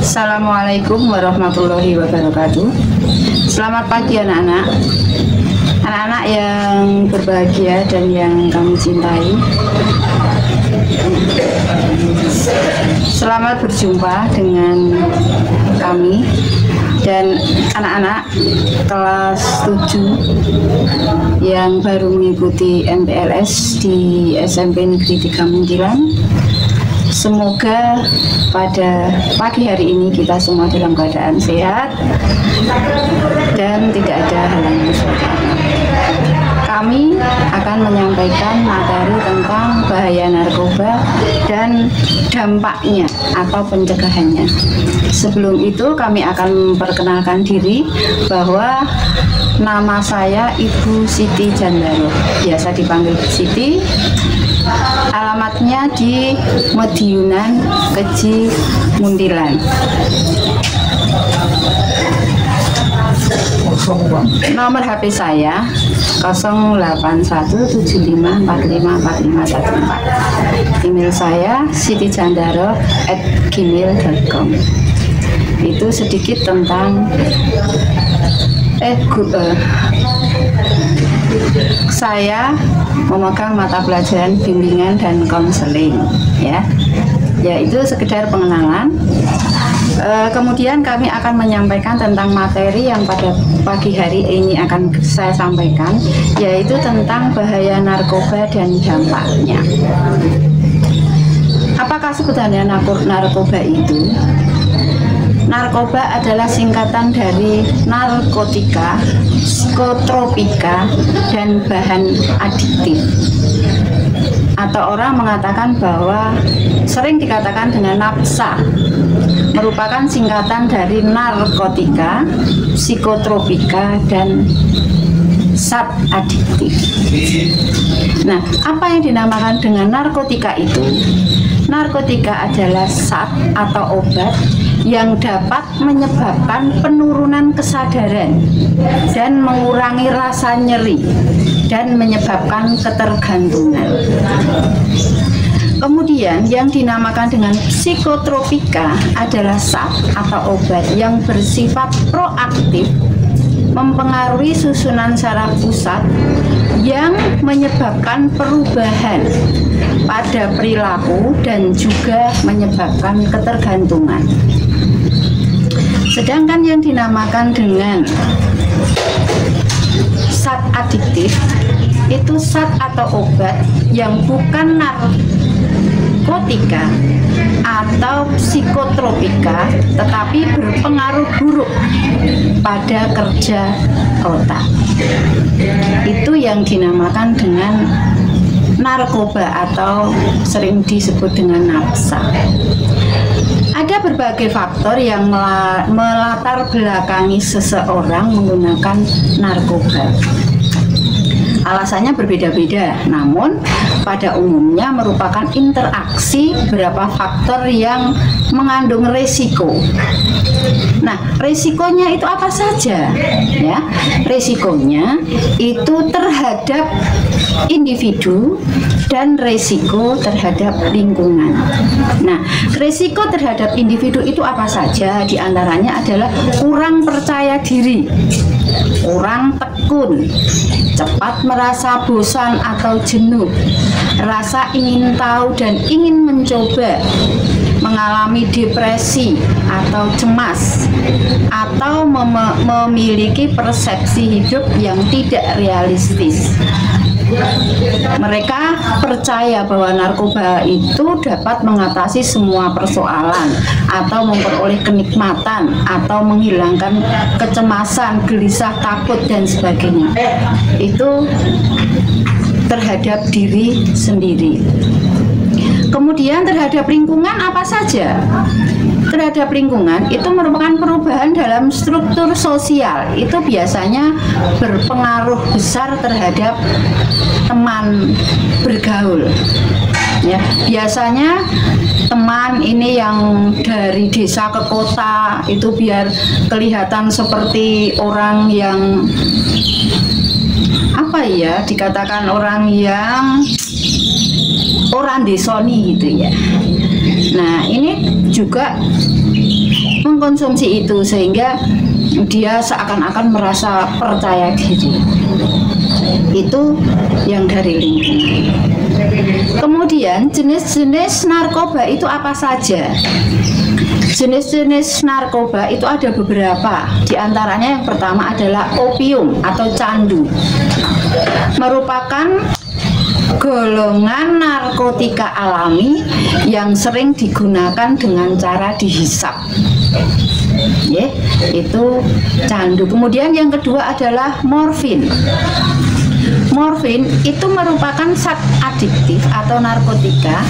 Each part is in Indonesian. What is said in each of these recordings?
Assalamualaikum warahmatullahi wabarakatuh. Selamat pagi anak-anak. Anak-anak yang berbahagia dan yang kami cintai, selamat berjumpa dengan kami dan anak-anak kelas 7 yang baru mengikuti MPLS di SMP Negeri 3 Muntilan. Semoga pada pagi hari ini kita semua dalam keadaan sehat dan tidak ada halangan suatu. Kami akan menyampaikan materi tentang bahaya narkoba dan dampaknya atau pencegahannya. Sebelum itu kami akan memperkenalkan diri bahwa nama saya Ibu Siti Jandaro, biasa dipanggil Siti. Alamatnya di Mediunan, Keji, Muntilan. Nomor HP saya 08175454514. Email saya sitijandaro@gmail.com. Itu sedikit tentang saya memegang mata pelajaran bimbingan dan konseling, ya itu sekedar pengenalan. Kemudian kami akan menyampaikan tentang materi yang pada pagi hari ini akan saya sampaikan, yaitu tentang bahaya narkoba dan dampaknya. Apakah sebenarnya narkoba itu? Narkoba adalah singkatan dari narkotika, psikotropika, dan bahan adiktif. Atau orang mengatakan bahwa sering dikatakan dengan nafsa, merupakan singkatan dari narkotika, psikotropika, dan zat adiktif. Nah, apa yang dinamakan dengan narkotika itu? Narkotika adalah zat atau obat yang dapat menyebabkan penurunan kesadaran dan mengurangi rasa nyeri dan menyebabkan ketergantungan. Kemudian yang dinamakan dengan psikotropika adalah zat atau obat yang bersifat proaktif, mempengaruhi susunan saraf pusat yang menyebabkan perubahan pada perilaku dan juga menyebabkan ketergantungan. Sedangkan yang dinamakan dengan zat adiktif itu zat atau obat yang bukan narkotika atau psikotropika tetapi berpengaruh buruk pada kerja otak. Itu yang dinamakan dengan narkoba atau sering disebut dengan nafsa. Ada berbagai faktor yang melatar belakangi seseorang menggunakan narkoba. Alasannya berbeda-beda, namun pada umumnya merupakan interaksi beberapa faktor yang mengandung resiko. Nah, resikonya itu apa saja? Ya, resikonya itu terhadap individu dan resiko terhadap lingkungan. Nah, resiko terhadap individu itu apa saja? Di antaranya adalah kurang percaya diri, kurang tekun, cepat merasa bosan atau jenuh, rasa ingin tahu dan ingin mencoba, mengalami depresi atau cemas, atau memiliki persepsi hidup yang tidak realistis. Mereka percaya bahwa narkoba itu dapat mengatasi semua persoalan atau memperoleh kenikmatan atau menghilangkan kecemasan, gelisah, takut, dan sebagainya. Itu terhadap diri sendiri. Kemudian terhadap lingkungan apa saja? Terhadap lingkungan itu merupakan perubahan dalam struktur sosial. Itu biasanya berpengaruh besar terhadap teman bergaul. Ya, biasanya teman ini yang dari desa ke kota itu biar kelihatan seperti orang yang apa ya, dikatakan orang yang orang desoni gitu ya. Nah, ini juga mengkonsumsi itu sehingga dia seakan-akan merasa percaya diri. Itu yang dari lingkungan. Kemudian jenis-jenis narkoba itu apa saja? Jenis-jenis narkoba itu ada beberapa. Di antaranya yang pertama adalah opium atau candu. Merupakan golongan narkotika alami yang sering digunakan dengan cara dihisap. Itu candu. Kemudian yang kedua adalah morfin. Morfin itu merupakan zat adiktif atau narkotika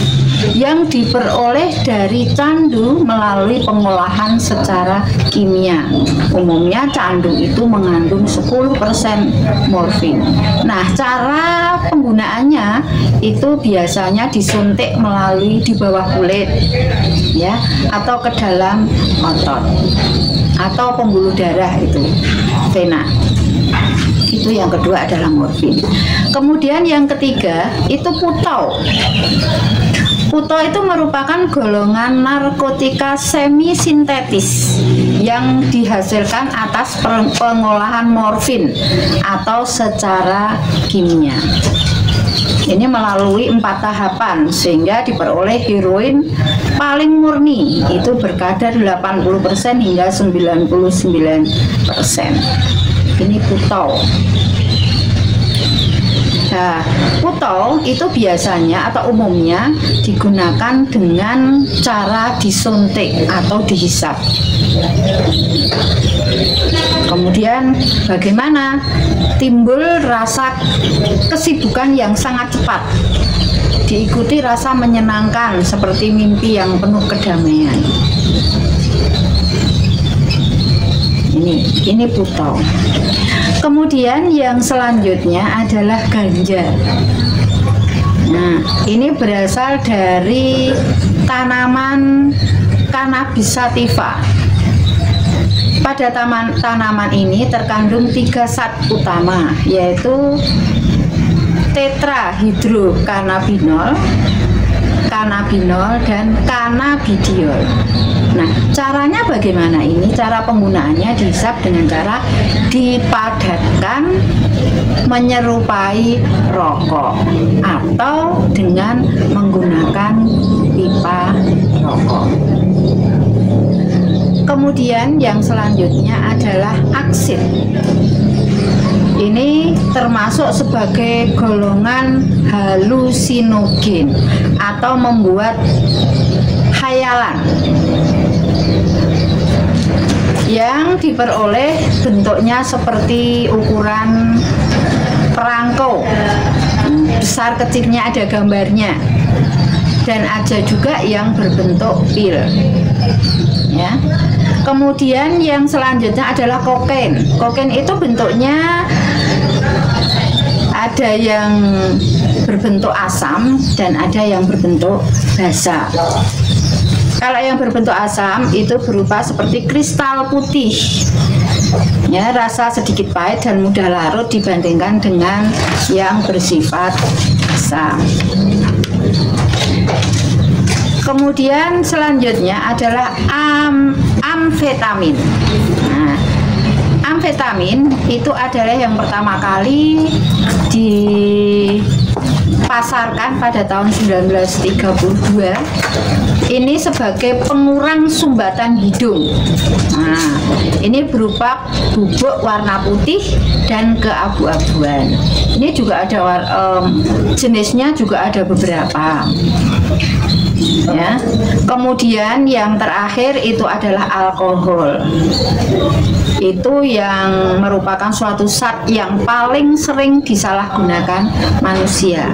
yang diperoleh dari candu melalui pengolahan secara kimia. Umumnya candu itu mengandung 10% morfin. Nah, cara penggunaannya itu biasanya disuntik melalui di bawah kulit, ya, atau ke dalam otot, atau pembuluh darah itu, vena. Itu yang kedua adalah morfin. Kemudian yang ketiga itu putau. Putau itu merupakan golongan narkotika semi sintetis yang dihasilkan atas pengolahan morfin atau secara kimia. Ini melalui 4 tahapan sehingga diperoleh heroin paling murni itu berkadar 80% hingga 99%. Ini putau. Nah, putau itu biasanya atau umumnya digunakan dengan cara disuntik atau dihisap. Kemudian bagaimana? Timbul rasa kesibukan yang sangat cepat, diikuti rasa menyenangkan seperti mimpi yang penuh kedamaian. Ini putau. Kemudian yang selanjutnya adalah ganja. Nah, ini berasal dari tanaman Cannabis sativa. Pada tanaman ini terkandung 3 zat utama, yaitu tetrahidrocannabinol, cannabinol, dan cannabidiol. Nah, caranya bagaimana ini? Cara penggunaannya dihisap dengan cara dipadatkan menyerupai rokok atau dengan menggunakan pipa rokok. Kemudian yang selanjutnya adalah aksid. Ini termasuk sebagai golongan halusinogen atau membuat khayalan yang diperoleh bentuknya seperti ukuran perangko, besar kecilnya ada gambarnya, dan ada juga yang berbentuk pil, ya. Kemudian yang selanjutnya adalah kokain. Kokain itu bentuknya ada yang berbentuk asam dan ada yang berbentuk basa. Kalau yang berbentuk asam itu berupa seperti kristal putih, ya, rasa sedikit pahit dan mudah larut dibandingkan dengan yang bersifat asam. Kemudian selanjutnya adalah amfetamin. Nah, amfetamin itu adalah yang pertama kali dipasarkan pada tahun 1932. Ini sebagai pengurang sumbatan hidung. Nah, ini berupa bubuk warna putih dan keabu-abuan. Ini juga ada jenisnya juga ada beberapa. Ya. Kemudian yang terakhir itu adalah alkohol. Itu yang merupakan suatu zat yang paling sering disalahgunakan manusia.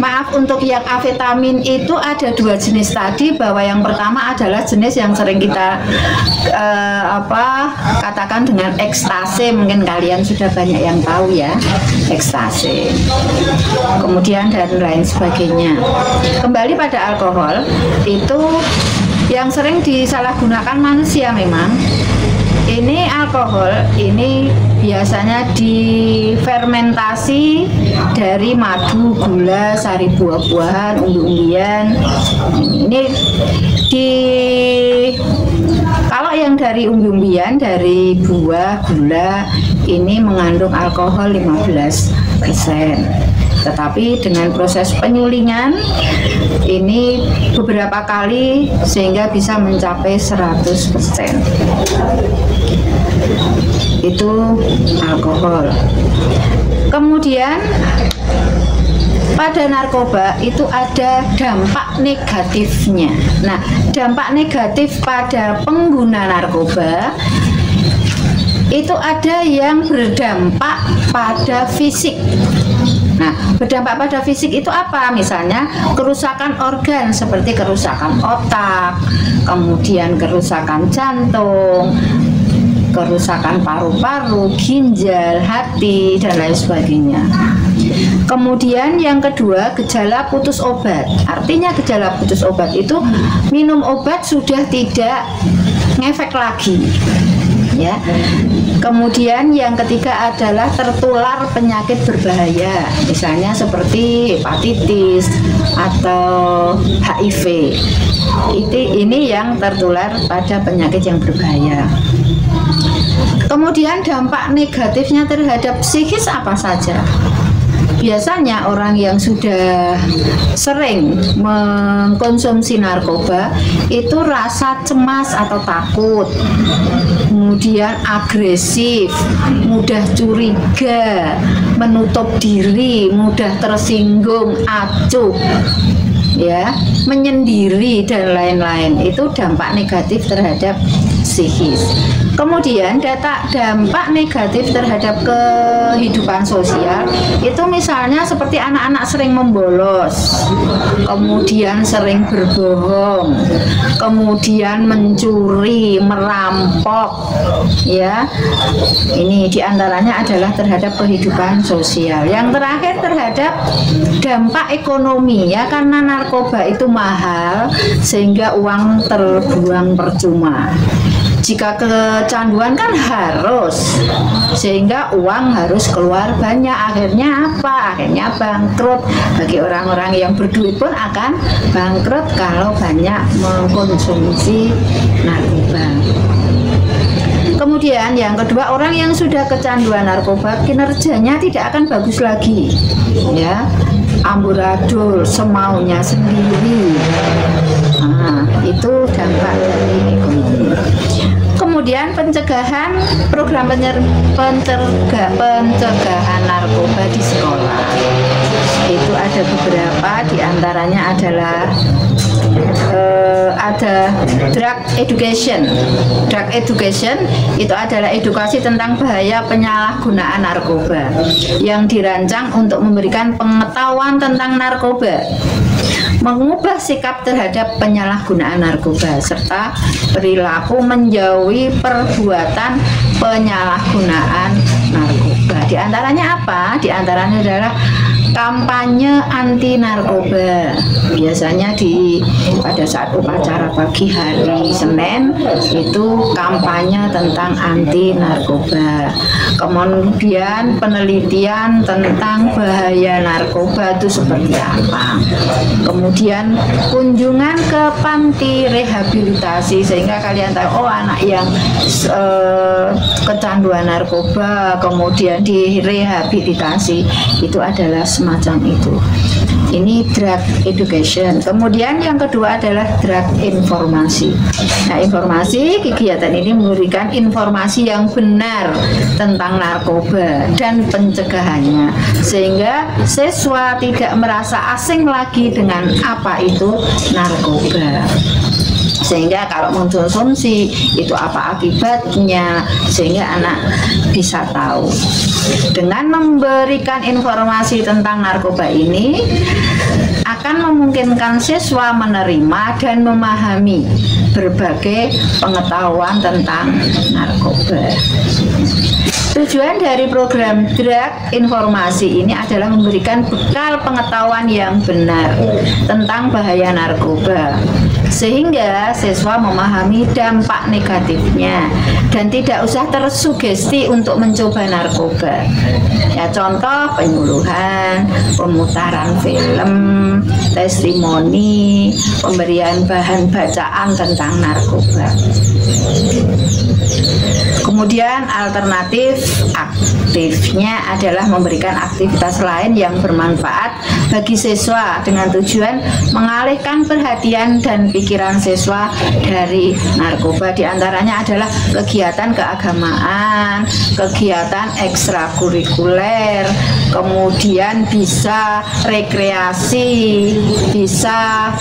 Maaf, untuk yang amfetamin itu ada 2 jenis tadi, bahwa yang pertama adalah jenis yang sering kita katakan dengan ekstase. Mungkin kalian sudah banyak yang tahu ya, ekstase. Kemudian dan lain sebagainya. Kembali pada alkohol, itu yang sering disalahgunakan manusia memang. Ini alkohol ini biasanya difermentasi dari madu, gula, sari buah-buahan, umbi-umbian. Ini kalau yang dari umbi-umbian, dari buah, gula, ini mengandung alkohol 15%. Tetapi dengan proses penyulingan ini beberapa kali sehingga bisa mencapai 100%. Itu alkohol. Kemudian pada narkoba itu ada dampak negatifnya. Nah, dampak negatif pada pengguna narkoba itu ada yang berdampak pada fisik. Nah, berdampak pada fisik itu apa? Misalnya kerusakan organ seperti kerusakan otak, kemudian kerusakan jantung, kerusakan paru-paru, ginjal, hati, dan lain sebagainya. Kemudian yang kedua, gejala putus obat. Artinya gejala putus obat itu minum obat sudah tidak ngefek lagi. Ya. Kemudian yang ketiga adalah tertular penyakit berbahaya, misalnya seperti hepatitis atau HIV. Ini yang tertular pada penyakit yang berbahaya. Kemudian dampak negatifnya terhadap psikis apa saja? Biasanya orang yang sudah sering mengkonsumsi narkoba itu rasa cemas atau takut, kemudian agresif, mudah curiga, menutup diri, mudah tersinggung, acuh, ya, menyendiri dan lain-lain. Itu dampak negatif terhadap psikis. Kemudian dampak negatif terhadap kehidupan sosial itu misalnya seperti anak-anak sering membolos, kemudian sering berbohong, kemudian mencuri, merampok, ya. Ini diantaranya adalah terhadap kehidupan sosial. Yang terakhir terhadap dampak ekonomi, ya, karena narkoba itu mahal sehingga uang terbuang percuma. Jika kecanduan kan harus, sehingga uang harus keluar banyak. Akhirnya apa? Akhirnya bangkrut. Bagi orang-orang yang berduit pun akan bangkrut kalau banyak mengkonsumsi narkoba. Kemudian yang kedua, orang yang sudah kecanduan narkoba kinerjanya tidak akan bagus lagi, ya, amburadul, semaunya sendiri. Nah, itu dampak dari ekonomi. Kemudian pencegahan, program pencegahan narkoba di sekolah itu ada beberapa, diantaranya adalah ada drug education. Drug education itu adalah edukasi tentang bahaya penyalahgunaan narkoba yang dirancang untuk memberikan pengetahuan tentang narkoba, mengubah sikap terhadap penyalahgunaan narkoba, serta perilaku menjauhi perbuatan penyalahgunaan narkoba. Di antaranya apa? Di antaranya adalah kampanye anti narkoba. Biasanya pada saat upacara pagi hari Senin itu kampanye tentang anti narkoba. Kemudian penelitian tentang bahaya narkoba itu seperti apa. Kemudian kunjungan ke panti rehabilitasi sehingga kalian tahu, oh, anak yang kecanduan narkoba kemudian direhabilitasi itu adalah semacam itu. Ini drug education. Kemudian yang kedua adalah drug informasi. Nah, informasi, kegiatan ini memberikan informasi yang benar tentang narkoba dan pencegahannya, sehingga siswa tidak merasa asing lagi dengan apa itu narkoba. Sehingga kalau mengkonsumsi itu apa akibatnya, sehingga anak bisa tahu. Dengan memberikan informasi tentang narkoba ini akan memungkinkan siswa menerima dan memahami berbagai pengetahuan tentang narkoba. Tujuan dari program drug informasi ini adalah memberikan bekal pengetahuan yang benar tentang bahaya narkoba, sehingga siswa memahami dampak negatifnya dan tidak usah tersugesti untuk mencoba narkoba. Ya, contoh penyuluhan, pemutaran film, testimoni, pemberian bahan bacaan tentang narkoba. Kemudian alternatif aktifnya adalah memberikan aktivitas lain yang bermanfaat bagi siswa dengan tujuan mengalihkan perhatian dan pikiran siswa dari narkoba. Di antaranya adalah kegiatan keagamaan, kegiatan ekstrakurikuler, kemudian bisa rekreasi, bisa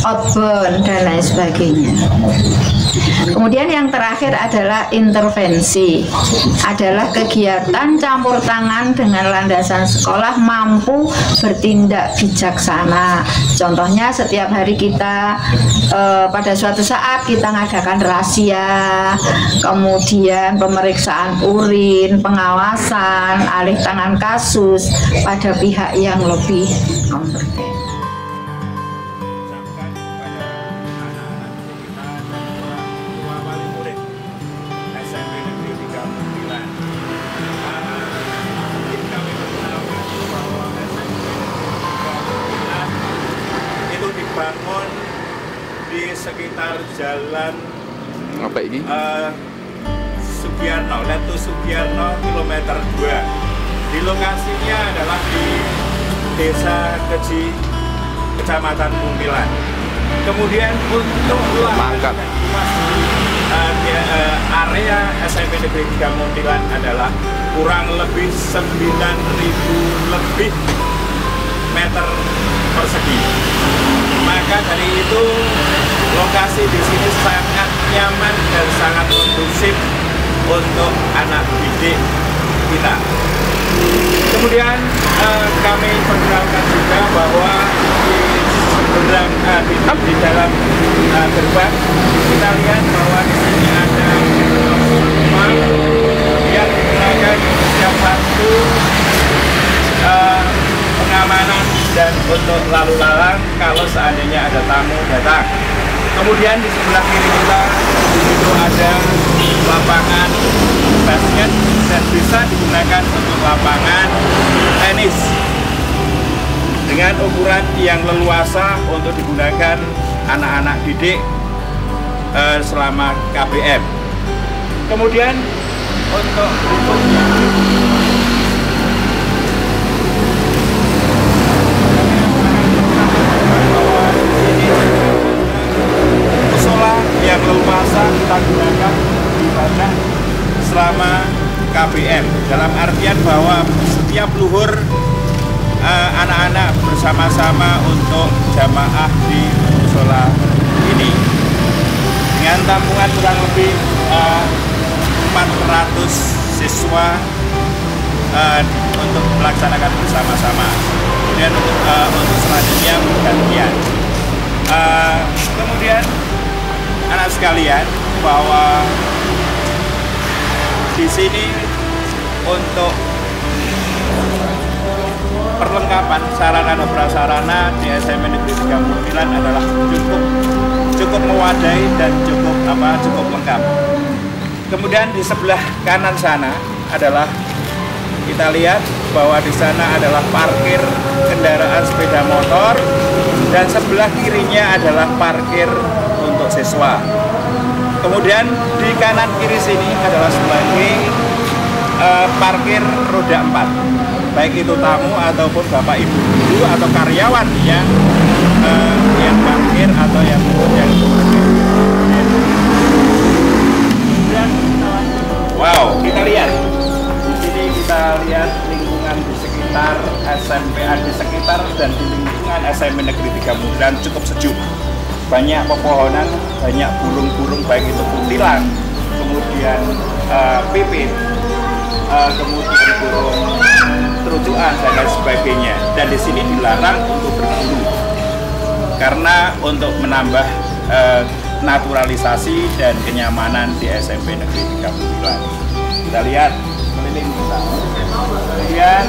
outbound dan lain sebagainya. Kemudian yang terakhir adalah intervensi, adalah kegiatan campur tangan dengan landasan sekolah mampu bertindak bijaksana. Contohnya setiap hari kita pada suatu saat kita mengadakan rahasia, kemudian pemeriksaan urin, pengawasan, alih tangan kasus pada pihak yang lebih kompeten. Bangun di sekitar jalan apa ini? Sugiarno, Letu Sugiarno kilometer 2. Di lokasinya adalah di Desa Keji, Kecamatan Muntilan. Kemudian untuk lahan area SMP Negeri 3 Muntilan adalah kurang lebih 9.000 lebih meter persegi. Maka dari itu lokasi di sini sangat nyaman dan sangat kondusif untuk anak didik kita. Kemudian kami perkenalkan juga bahwa di dalam gerbang kita lihat bahwa di sini ada rumah yang digunakan setiap waktu pengamanan dan untuk lalu lalang kalau seandainya ada tamu datang. Kemudian di sebelah kiri kita itu ada lapangan basket dan bisa digunakan untuk lapangan tenis dengan ukuran yang leluasa untuk digunakan anak-anak didik selama KBM. Kemudian untuk yang leluasa kita gunakan ibadah selama KBM, dalam artian bahwa setiap luhur anak-anak bersama-sama untuk jamaah di musola ini dengan tampungan kurang lebih 400 siswa untuk melaksanakan bersama-sama. Kemudian untuk selanjutnya bergantian. Kemudian anak sekalian, bahwa di sini untuk perlengkapan sarana dan prasarana di SMP Negeri 3 Muntilan adalah cukup mewadai dan cukup lengkap. Kemudian di sebelah kanan sana adalah kita lihat bahwa di sana adalah parkir kendaraan sepeda motor dan sebelah kirinya adalah parkir untuk siswa. Kemudian di kanan kiri sini adalah sebagai parkir roda 4, baik itu tamu ataupun bapak ibu guru atau karyawan yang parkir atau yang wow, kita lihat di sini, kita lihat lingkungan di sekitar SMP, di sekitar dan di lingkungan SMP Negeri 3 Muntilan cukup sejuk. Banyak pepohonan, banyak burung-burung, baik itu kuntilan, kemudian pipit, kemudian burung terucuan dan lain sebagainya. Dan di sini dilarang untuk berburu karena untuk menambah naturalisasi dan kenyamanan di SMP Negeri 3 Muntilan. Kita lihat keliling kita. Kemudian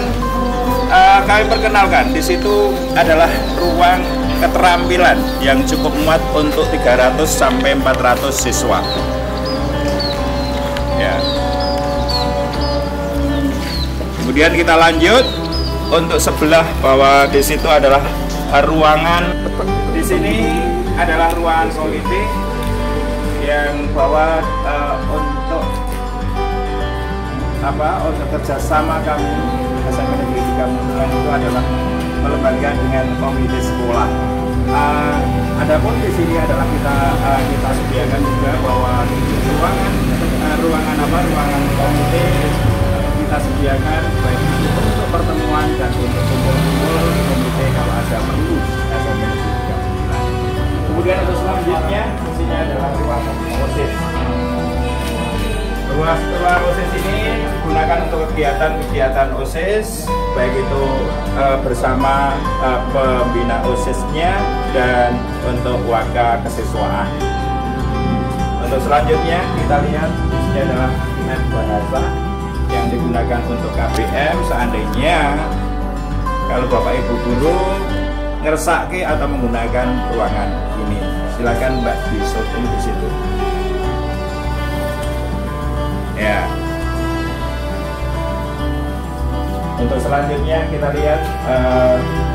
kami perkenalkan di situ adalah ruang keterampilan yang cukup muat untuk 300 sampai 400 siswa. Ya. Kemudian kita lanjut untuk sebelah bawah, di situ adalah ruangan. Di sini adalah ruangan politik yang bahwa untuk kerjasama kami SMP Negeri 3 Muntilan itu adalah melembaga dengan komite sekolah. Adapun di sini adalah kita sediakan juga bahwa ruangan komite kita sediakan baik untuk pertemuan dan untuk kumpul-kumpul komite kalau ada perlu SMP Negeri 3 Muntilan. Kemudian untuk selanjutnya di sini adalah ruangan OSIS. Ruang OSIS ini digunakan untuk kegiatan OSIS, baik itu bersama pembina OSIS-nya dan untuk warga kesiswaan. Untuk selanjutnya kita lihat di sini adalah net bahasa yang digunakan untuk KBM. Seandainya kalau Bapak Ibu guru ngersake atau menggunakan ruangan ini, silakan Mbak di shooting di situ. Ya. Untuk selanjutnya kita lihat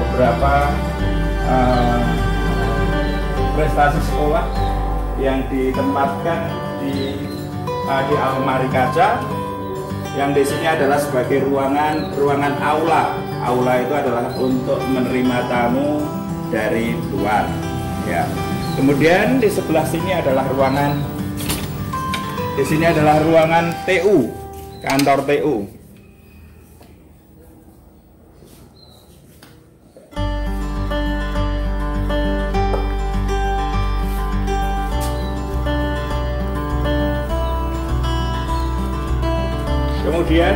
beberapa prestasi sekolah yang ditempatkan di almari kaca, yang di sini adalah sebagai ruangan aula. Aula itu adalah untuk menerima tamu dari luar. Ya. Kemudian di sebelah sini adalah ruangan. Di sini adalah ruangan TU, kantor TU. Kemudian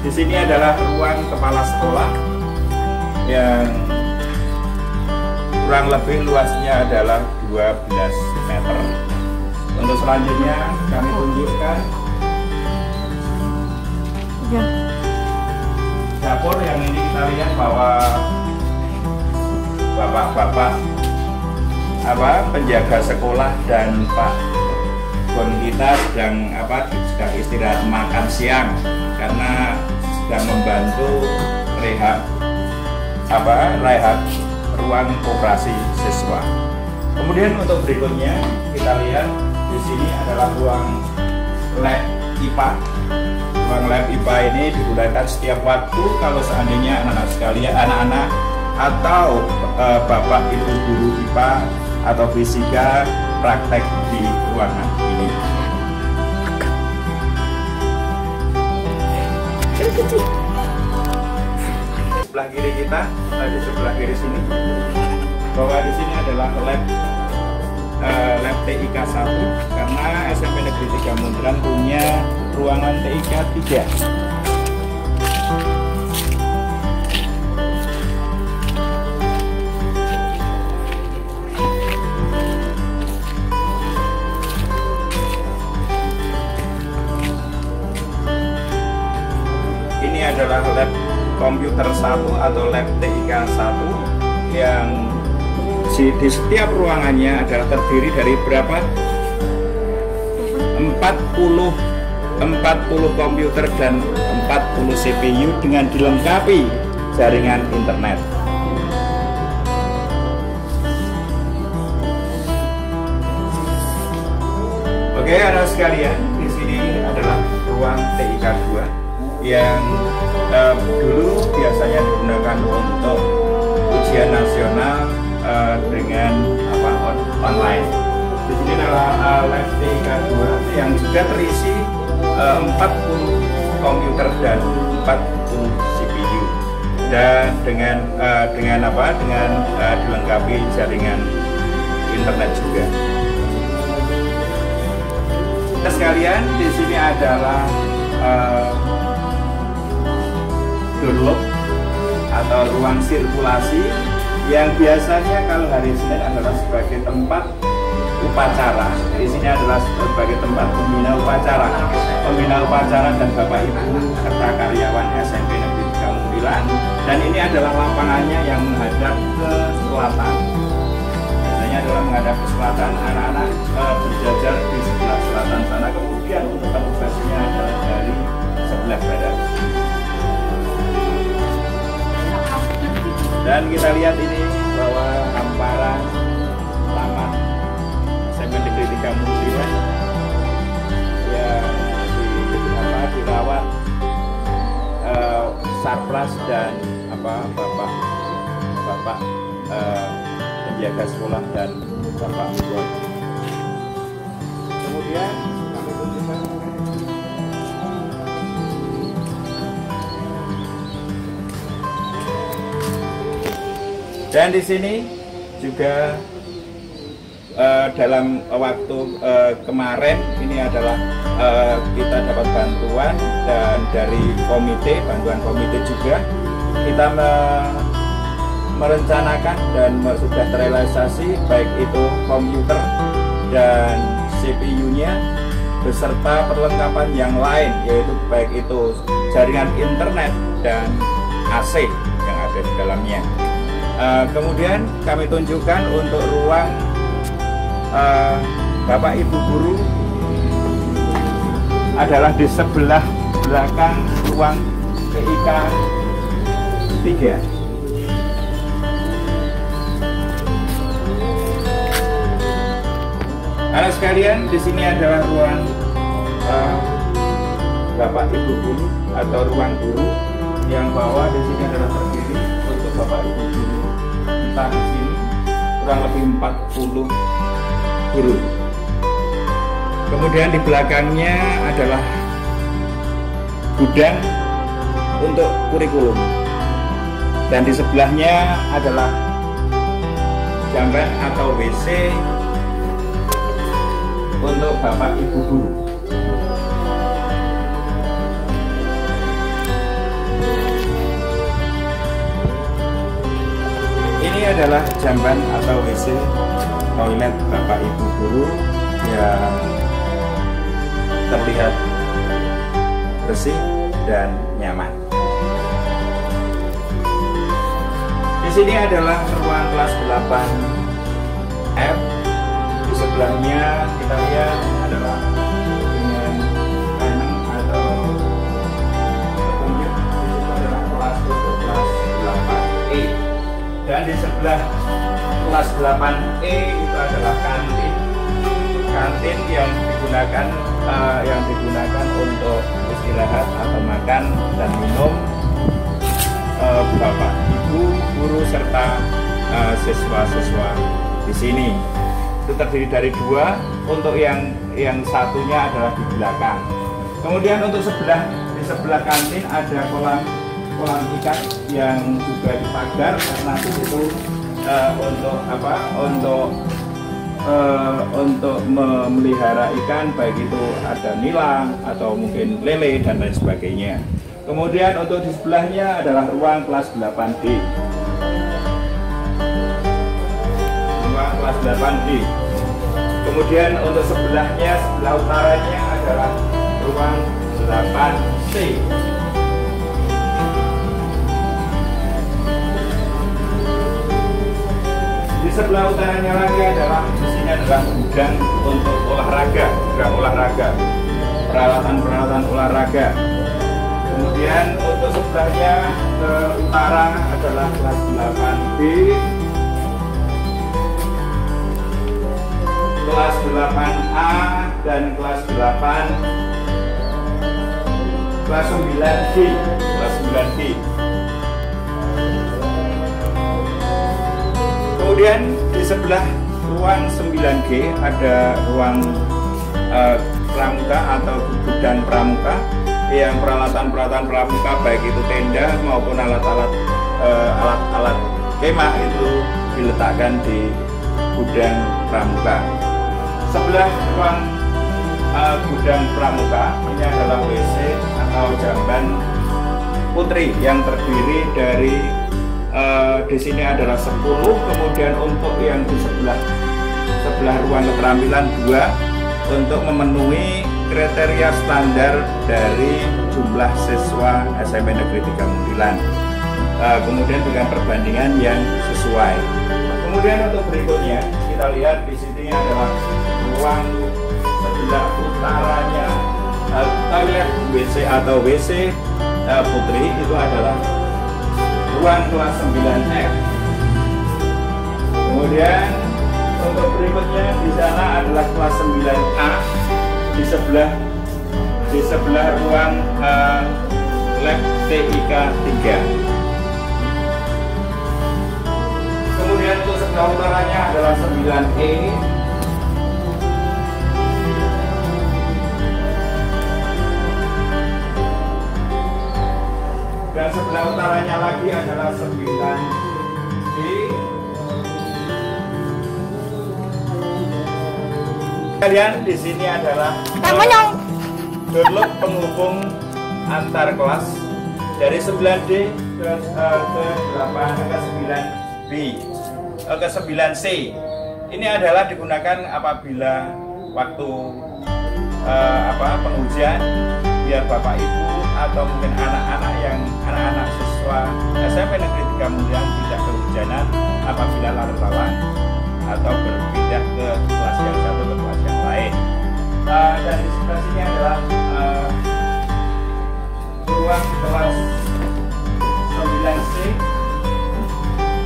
di sini adalah ruang kepala sekolah yang kurang lebih luasnya adalah 12 meter. Untuk selanjutnya kami tunjukkan dapur yang ini kita lihat bahwa bapak-bapak penjaga sekolah dan Pak Bon kita sedang istirahat makan siang karena sedang membantu rehab ruang operasi siswa. Kemudian untuk berikutnya kita lihat di sini adalah ruang lab IPA. Ruang lab IPA ini digunakan setiap waktu kalau seandainya anak-anak atau bapak ibu guru IPA atau fisika praktek di ruangan ini. Sebelah kiri kita, di sebelah kiri sini, bahwa di sini adalah lab TIK 1 karena SMP Negeri 3 Muntilan punya ruangan TIK 3. Ini adalah lab komputer 1 atau lab TIK 1 yang di setiap ruangannya adalah terdiri dari berapa? 40 komputer dan 40 CPU dengan dilengkapi jaringan internet. Oke, anak sekalian, di sini adalah ruang TIK 2 yang dulu biasanya digunakan untuk ujian nasional dengan online. Di sini adalah lab TIK 2 yang juga terisi 40 komputer dan 40 CPU dan dengan dilengkapi jaringan internet juga. Sekalian, di sini adalah doorlock atau ruang sirkulasi yang biasanya kalau hari Senin adalah sebagai tempat upacara. Di sini adalah sebagai tempat pembina upacara dan Bapak Ibu serta karyawan SMP Negeri 3 Muntilan. Dan ini adalah lapangannya yang menghadap ke selatan. Biasanya adalah menghadap ke selatan, anak-anak berjajar di sebelah selatan sana. Kemudian untuk petugasnya adalah dari sebelah barat. Dan kita lihat ini bahwa hamparan taman SMA Negeri 3 Muntilan yang dirawat Sarpras dan bapak penjaga sekolah dan bapak buat. Kemudian kami tunjukkan dan di sini juga dalam waktu kemarin ini adalah kita dapat bantuan dan dari bantuan komite juga kita merencanakan dan sudah terrealisasi baik itu komputer dan CPU-nya beserta perlengkapan yang lain, yaitu baik itu jaringan internet dan AC yang ada di dalamnya. Kemudian kami tunjukkan untuk ruang Bapak Ibu guru adalah di sebelah belakang ruang PIK 3. Anak sekalian, di sini adalah ruang Bapak Ibu guru atau ruang guru, yang bawah di sini adalah terdiri untuk Bapak Ibu guru. Kita di sini kurang lebih 40 guru. Kemudian di belakangnya adalah gudang untuk kurikulum, dan di sebelahnya adalah jamban atau WC untuk Bapak Ibu guru. Ini adalah jamban atau WC toilet Bapak Ibu guru yang terlihat bersih dan nyaman. Di sini adalah ruang kelas 8F. Di sebelahnya kita lihat adalah dengan kanan atau petunjuk. Di situ adalah kelas 8E. Dan di sebelah kelas 8E itu adalah kantin yang digunakan untuk istirahat atau makan dan minum Bapak Ibu guru serta siswa-siswa di sini. Itu terdiri dari 2, untuk yang satunya adalah di belakang. Kemudian untuk di sebelah kantin ada kolam ikan yang juga dipagar karena di situ untuk memelihara ikan, baik itu ada nilang atau mungkin lele dan lain sebagainya. Kemudian untuk di sebelahnya adalah ruang kelas 8D. Ruang kelas 8D. Kemudian untuk sebelah utaranya adalah ruang 8C. Di sebelah utaranya lagi adalah di sini adalah gudang untuk olahraga, peralatan olahraga. Kemudian untuk sebelahnya ke utara adalah kelas 8B, kelas 8A dan kelas 9D. Kemudian di sebelah ruang 9G ada ruang pramuka atau gudang pramuka, yang peralatan pramuka baik itu tenda maupun alat-alat kemah itu diletakkan di gudang pramuka. Sebelah ruang gudang pramuka ini adalah WC atau jamban putri yang terdiri dari di sini adalah 10. Kemudian untuk yang di sebelah ruang keterampilan 2 untuk memenuhi kriteria standar dari jumlah siswa SMP Negeri 3 Muntilan. Kemudian dengan perbandingan yang sesuai. Kemudian untuk berikutnya kita lihat di sini adalah ruang sebelah utaranya toilet WC atau WC putri, itu adalah ruang kelas 9F. Kemudian untuk berikutnya di sana adalah kelas 9A di sebelah ruang lab TIK 3. Kemudian untuk sebelah utaranya adalah 9E. Dan sebelah utaranya lagi adalah 9D. Kalian di sini adalah download penghubung antar kelas dari 9D ke 9B ke 9C. Ini adalah digunakan apabila waktu penghujan, biar bapak ibu atau mungkin anak-anak siswa SMP Negeri 3 Mulian tidak kehujanan apabila lalu lalang atau berpindah ke kelas yang satu ke kelas yang lain. Dan di sebelah sini adalah ruang kelas 9C,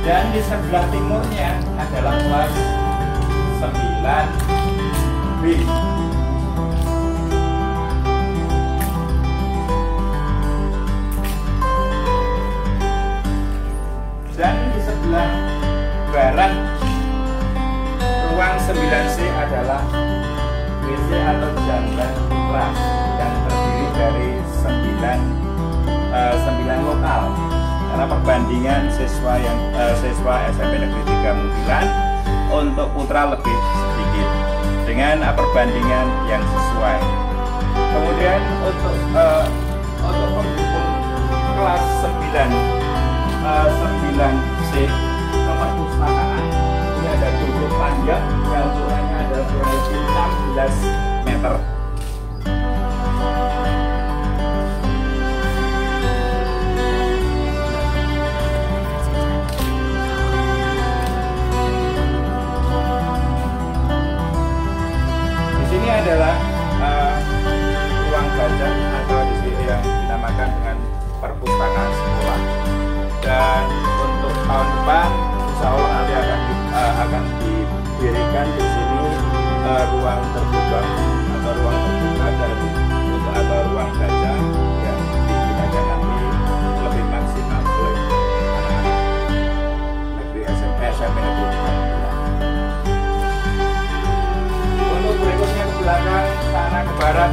dan di sebelah timurnya adalah kelas 9B. Dan di sebelah barat ruang 9C adalah WC atau jamban kelas yang terdiri dari 9 lokal. Karena perbandingan siswa SMP Negeri 3 Mulian untuk putra lebih sedikit dengan perbandingan yang sesuai. Kemudian untuk penghubung kelas 9C perpustakaan, ini ada duduk panjang yang ukurannya ada kurang lebih 16 meter. Ini adalah ruang baca atau di sini yang dinamakan dengan perpustakaan sekolah. Dan untuk tahun depan, insya Allah nanti akan didirikan di sini ruang terbuka atau ruang terbuka atau ruang baca yang digunakan nanti lebih maksimal oleh anak-anak SMP Negeri 3. Untuk berikutnya ke belakang sana ke barat,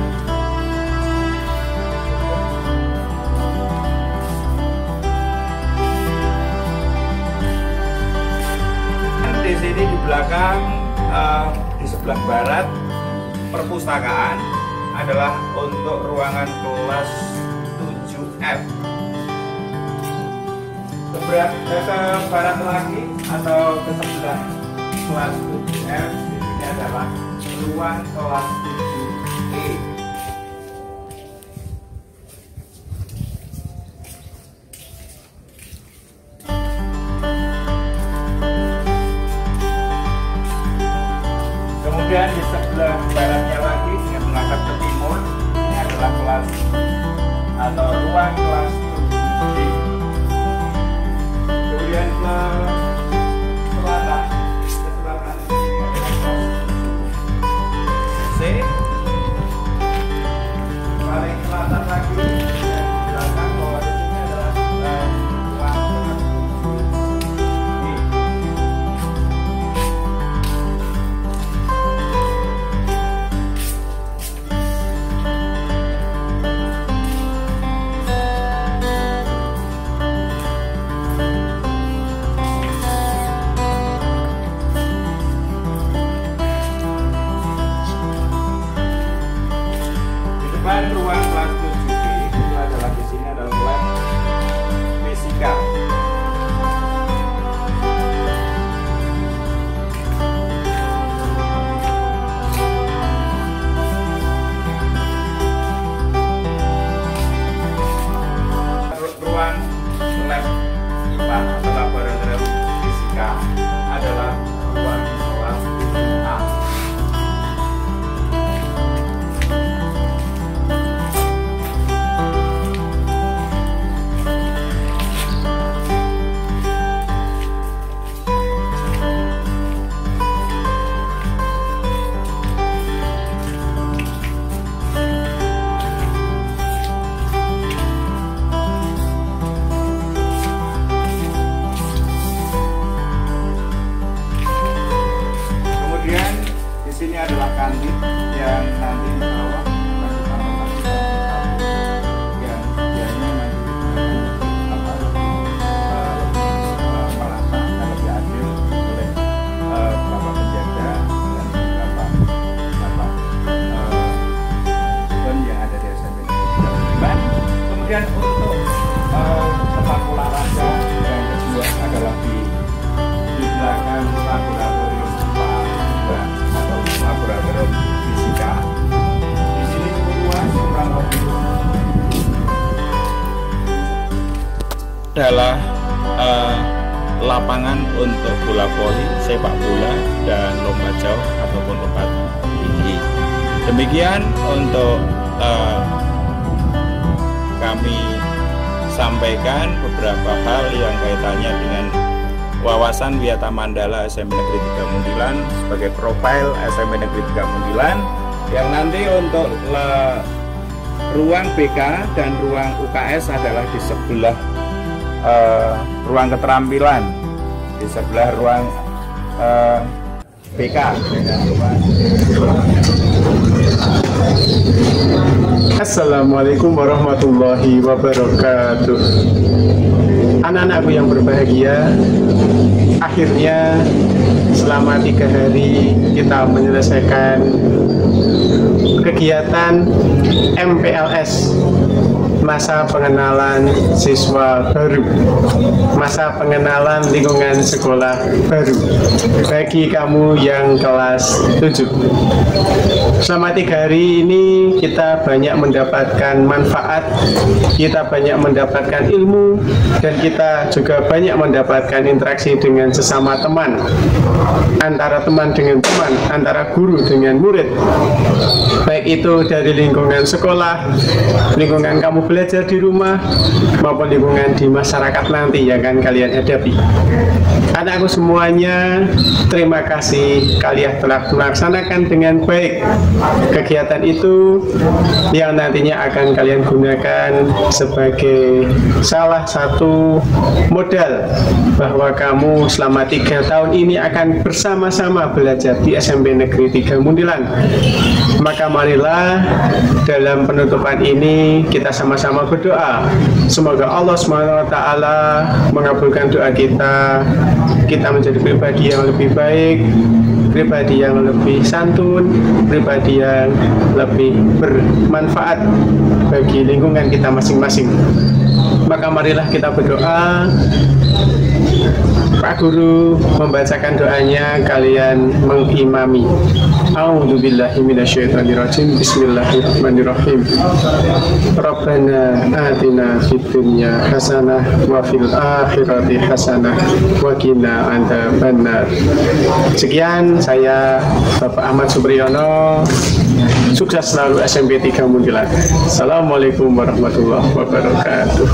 di sini di belakang di sebelah barat perpustakaan adalah untuk ruangan kelas 7F. Ke barat lagi atau ke sebelah kelas 7F di sini adalah ruang kelas 7E. Kemudian di sebelah baratnya lagi dengan menghadap ke timur, ini adalah kelas atau ruang kelas 7D. Kemudian ke selatan ini adalah kelas C. Paling selatan lagi dan di belakang bawah ini adalah ruang kelas 7D. Ruang kelas 7B itu adalah di sini adalah lab fisika. Ruang lab IPA atau laboratorium fisika adalah Kemudian untuk tempat olahraga yang kedua adalah di belakang laboratorium IPA atau laboratorium fisika. Di sini luas kurang lebih adalah lapangan untuk bola voli, sepak bola, dan lomba jauh ataupun lompat tinggi. Demikian untuk kami sampaikan beberapa hal yang kaitannya dengan wawasan Wiyata Mandala SMP Negeri 3 Muntilan sebagai profil SMP Negeri 3 Muntilan, yang nanti untuk ruang BK dan ruang UKS adalah di sebelah ruang keterampilan, di sebelah ruang BK dengan ruang. Assalamualaikum warahmatullahi wabarakatuh. Anak-anakku yang berbahagia, akhirnya selama 3 hari kita menyelesaikan kegiatan MPLS, masa pengenalan siswa baru, masa pengenalan lingkungan sekolah baru bagi kamu yang kelas 7. Selama 3 hari ini kita banyak mendapatkan manfaat, kita banyak mendapatkan ilmu, dan kita juga banyak mendapatkan interaksi dengan sesama teman, antara teman dengan teman, antara guru dengan murid, baik itu dari lingkungan sekolah, lingkungan kamu belajar di rumah, maupun lingkungan di masyarakat nanti yang akan kalian hadapi. Anakku semuanya, terima kasih kalian telah melaksanakan dengan baik kegiatan itu yang nantinya akan kalian gunakan sebagai salah satu modal bahwa kamu selama 3 tahun ini akan bersama-sama belajar di SMP Negeri 3 Muntilan. Maka marilah dalam penutupan ini kita sama-sama berdoa, semoga Allah SWT mengabulkan doa kita, kita menjadi pribadi yang lebih baik, pribadi yang lebih santun, pribadi yang lebih bermanfaat bagi lingkungan kita masing-masing. Maka marilah kita berdoa. Pak Guru membacakan doanya, kalian mengimami. A'udzubillahi minasyaitonirrajim. Bismillahirrahmanirrahim. Rabbana atina fid dunya hasanah wa fil akhirati hasanah wa qina adzabannar. Sekian, saya Bapak Ahmad Supriyono. Sukses selalu SMP 3 Muntilan. Assalamualaikum warahmatullahi wabarakatuh.